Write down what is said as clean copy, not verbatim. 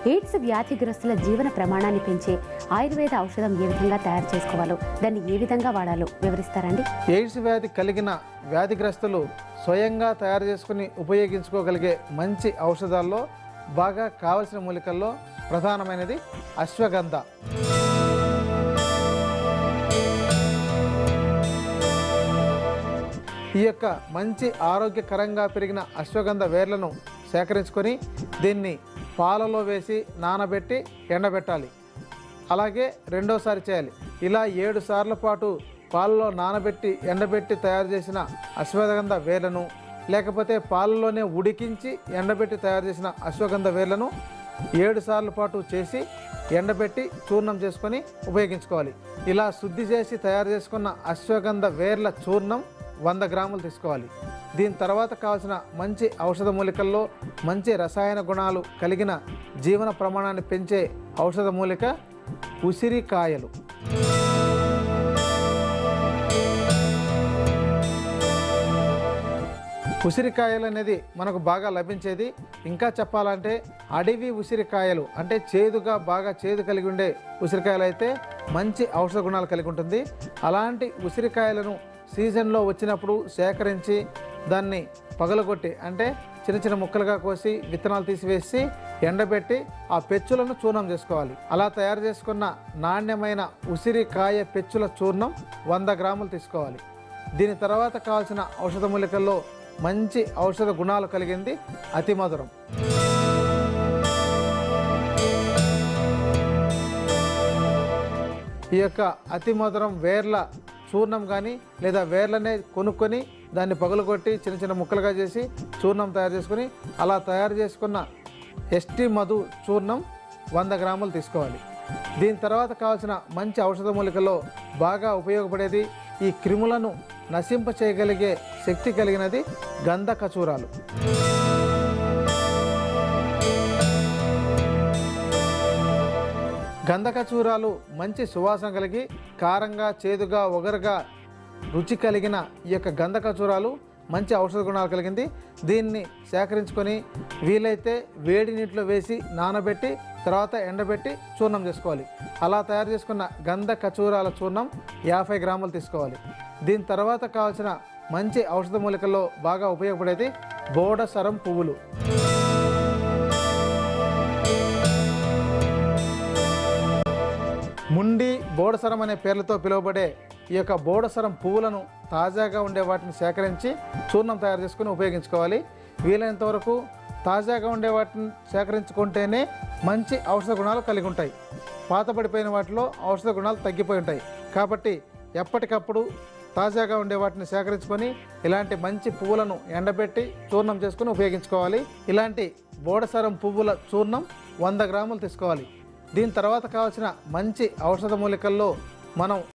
AIDS వ్యాధిగ్రస్తుల జీవన ప్రమాణాన్ని పెంచే ఆయుర్వేద ఔషధం ఏ విధంగా తయారు చేసుకోవాలో, దాన్ని ఏ విధంగా వాడాలో వివరిస్తారండి? ఎయిడ్స్ వ్యాధి కలిగిన వ్యాధిగ్రస్తులు స్వయంగా తయారు చేసుకుని ఉపయోగించుకోగలిగే మంచి ఔషధాల్లో బాగా కావలసిన మూలికల్లో ప్రధానమైనది అశ్వగంధ. ఈ యొక్క మంచి ఆరోగ్యకరంగా పెరిగిన అశ్వగంధ వేర్లను సేకరించుకొని దీన్ని పాలలో వేసి నానబెట్టి ఎండబెట్టాలి. అలాగే రెండోసారి చేయాలి. ఇలా 7 సార్ల పాటు పాలలో నానబెట్టి ఎండబెట్టి తయారు చేసిన అశ్వగంధ వేర్లను, లేకపోతే పాలలోనే ఉడికించి ఎండబెట్టి తయారు చేసిన అశ్వగంధ వేర్లను 7 సార్ల పాటు చేసి ఎండబెట్టి చూర్ణం చేసుకొని ఉపయోగించుకోవాలి. ఇలా శుద్ధి చేసి తయారు చేసుకున్న అశ్వగంధ వేర్ల చూర్ణం 100 గ్రాములు తీసుకోవాలి. దీని తర్వాత కావాల్సిన మంచి ఔషధ మూలికల్లో మంచి రసాయన గుణాలు కలిగిన జీవన ప్రమాణాన్ని పెంచే ఔషధ మూలిక ఉసిరికాయలు. ఉసిరికాయలు అనేది మనకు బాగా లభించేది. ఇంకా చెప్పాలంటే అడవి ఉసిరికాయలు, అంటే చేదుగా బాగా చేదు కలిగి ఉండే ఉసిరికాయలు అయితే మంచి ఔషధ గుణాలు కలిగి ఉంటుంది. అలాంటి ఉసిరికాయలను సీజన్లో వచ్చినప్పుడు సేకరించి దాన్ని పగలగొట్టి, అంటే చిన్న చిన్న ముక్కలుగా కోసి విత్తనాలు తీసివేసి ఎండబెట్టి ఆ పెచ్చులను చూర్ణం చేసుకోవాలి. అలా తయారు చేసుకున్న నాణ్యమైన ఉసిరికాయ పెచ్చుల చూర్ణం 100 గ్రాములు తీసుకోవాలి. దీని తర్వాత కావాల్సిన ఔషధ మూలికల్లో మంచి ఔషధ గుణాలు కలిగింది అతి మధురం. ఈ యొక్క అతి మధురం వేర్ల చూర్ణం కానీ, లేదా వేర్లనే కొనుక్కొని దాన్ని పగలగొట్టి చిన్న చిన్న ముక్కలుగా చేసి చూర్ణం తయారు చేసుకొని, అలా తయారు చేసుకున్న ఎస్టీ మధు చూర్ణం 100 గ్రాములు తీసుకోవాలి. దీని తర్వాత కావాల్సిన మంచి ఔషధ మూలికల్లో బాగా ఉపయోగపడేది, ఈ క్రిములను నశింప చేయగలిగే శక్తి కలిగినది గంధ ఖర్జూరాలు. గంధ ఖర్జూరాలు మంచి సువాసన కలిగి కారంగా, చేదుగా, ఒగరుగా రుచి కలిగిన ఈ యొక్క గంధ ఖర్జూరాలు మంచి ఔషధ గుణాలు కలిగింది. దీన్ని సేకరించుకొని వీలైతే వేడి నీటిలో వేసి నానబెట్టి తర్వాత ఎండబెట్టి చూర్ణం చేసుకోవాలి. అలా తయారు చేసుకున్న గంధ ఖర్జూరాల చూర్ణం 50 గ్రాములు తీసుకోవాలి. దీని తర్వాత కావాల్సిన మంచి ఔషధ మూలికల్లో బాగా ఉపయోగపడేది బోడసరం పువ్వులు. ముండి, బోడసరం అనే పేర్లతో పిలువబడే ఈ యొక్క బోడసరం పువ్వులను తాజాగా ఉండే వాటిని సేకరించి చూర్ణం తయారు చేసుకుని ఉపయోగించుకోవాలి. వీలైనంత వరకు తాజాగా ఉండే వాటిని సేకరించుకుంటేనే మంచి ఔషధ గుణాలు కలిగి ఉంటాయి. పాతబడిపోయిన వాటిలో ఔషధ గుణాలు తగ్గిపోయి ఉంటాయి. కాబట్టి ఎప్పటికప్పుడు తాజాగా ఉండే వాటిని సేకరించుకొని ఇలాంటి మంచి పువ్వులను ఎండబెట్టి చూర్ణం చేసుకుని ఉపయోగించుకోవాలి. ఇలాంటి బోడసరం పువ్వుల చూర్ణం 100 గ్రాములు తీసుకోవాలి. దీని తర్వాత కావాల్సిన మంచి ఔషధ మూలికల్లో మనం